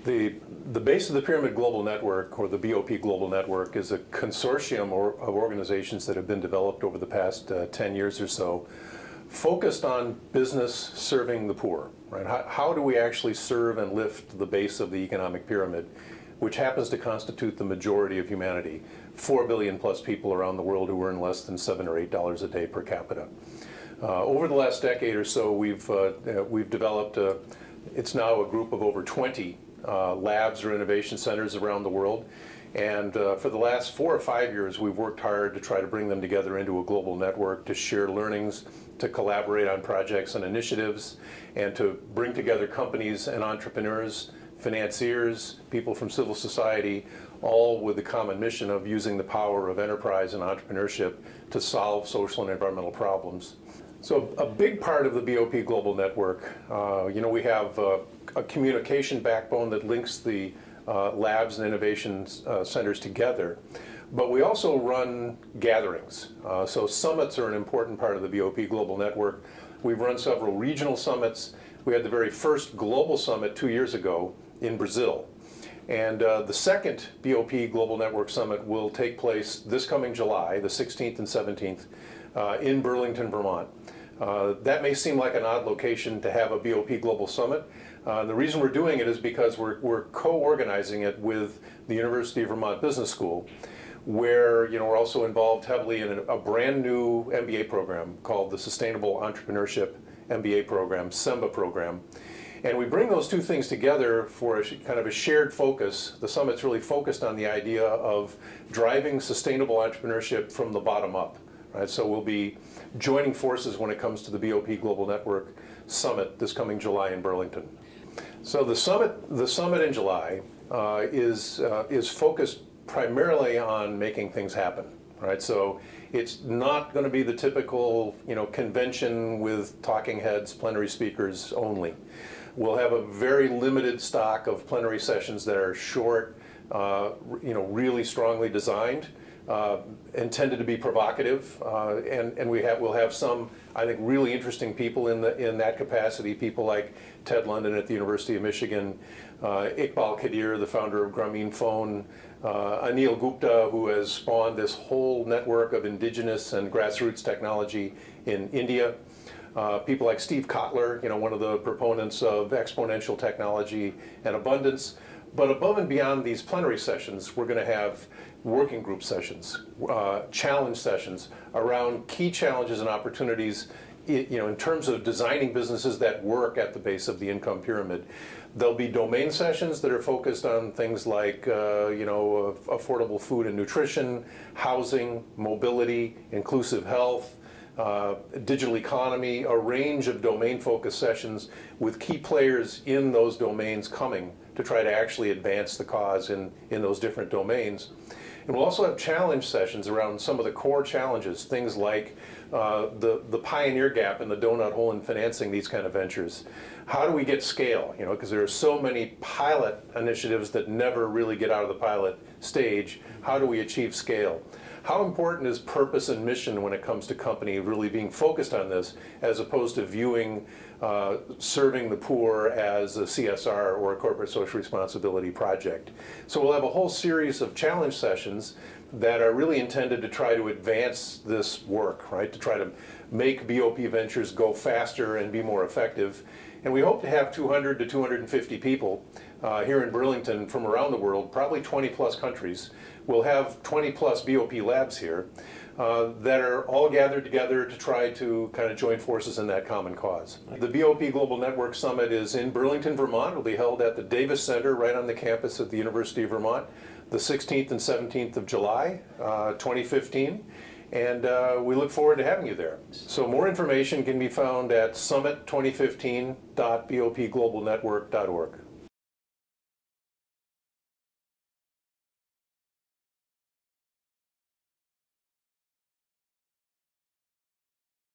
The base of the Pyramid Global Network, or the BOP Global Network, is a consortium of organizations that have been developed over the past 10 years or so, focused on business serving the poor. Right? How do we actually serve and lift the base of the economic pyramid, which happens to constitute the majority of humanity? 4 billion plus people around the world who earn less than $7 or $8 a day per capita. Over the last decade or so, we've developed it's now a group of over 20 labs or innovation centers around the world. And for the last 4 or 5 years, we've worked hard to try to bring them together into a global network, to share learnings, to collaborate on projects and initiatives, and to bring together companies and entrepreneurs, financiers, people from civil society, all with the common mission of using the power of enterprise and entrepreneurship to solve social and environmental problems. So a big part of the BOP Global Network, we have a communication backbone that links the labs and innovation centers together, but we also run gatherings. So summits are an important part of the BOP Global Network. We've run several regional summits. We had the very first global summit 2 years ago in Brazil. And the second BOP Global Network Summit will take place this coming July, the 16th and 17th, in Burlington, Vermont. That may seem like an odd location to have a BOP Global Summit. The reason we're doing it is because we're co-organizing it with the University of Vermont Business School, where we're also involved heavily in a brand new MBA program called the Sustainable Entrepreneurship MBA program, SEMBA program. And we bring those two things together for kind of a shared focus. The summit's really focused on the idea of driving sustainable entrepreneurship from the bottom up. Right? So we'll be joining forces when it comes to the BOP Global Network Summit this coming July in Burlington. So the summit in July is focused primarily on making things happen. Right? So it's not going to be the typical convention with talking heads, plenary speakers only. We'll have a very limited stock of plenary sessions that are short, really strongly designed, intended to be provocative, and we'll have some, I think, really interesting people in that capacity. People like Ted London at the University of Michigan, Iqbal Kadir, the founder of Grameenphone, Anil Gupta, who has spawned this whole network of indigenous and grassroots technology in India. People like Steve Kotler, one of the proponents of exponential technology and abundance. But above and beyond these plenary sessions, we're going to have working group sessions, challenge sessions around key challenges and opportunities in terms of designing businesses that work at the base of the income pyramid. There'll be domain sessions that are focused on things like affordable food and nutrition, housing, mobility, inclusive health, digital economy, a range of domain-focused sessions with key players in those domains coming to try to actually advance the cause in those different domains. And we'll also have challenge sessions around some of the core challenges, things like the pioneer gap and the donut hole in financing these kind of ventures. How do we get scale? Because there are so many pilot initiatives that never really get out of the pilot stage. How do we achieve scale? How important is purpose and mission when it comes to company really being focused on this, as opposed to viewing serving the poor as a CSR or a corporate social responsibility project? So we'll have a whole series of challenge sessions that are really intended to try to advance this work, right? To try to make BOP Ventures go faster and be more effective. And we hope to have 200 to 250 people here in Burlington from around the world, probably 20 plus countries. We'll have 20 plus BOP labs here that are all gathered together to try to kind of join forces in that common cause. The BOP Global Network Summit is in Burlington, Vermont. It'll be held at the Davis Center right on the campus of the University of Vermont, the 16th and 17th of July, 2015. And we look forward to having you there. So more information can be found at summit2015.bopglobalnetwork.org.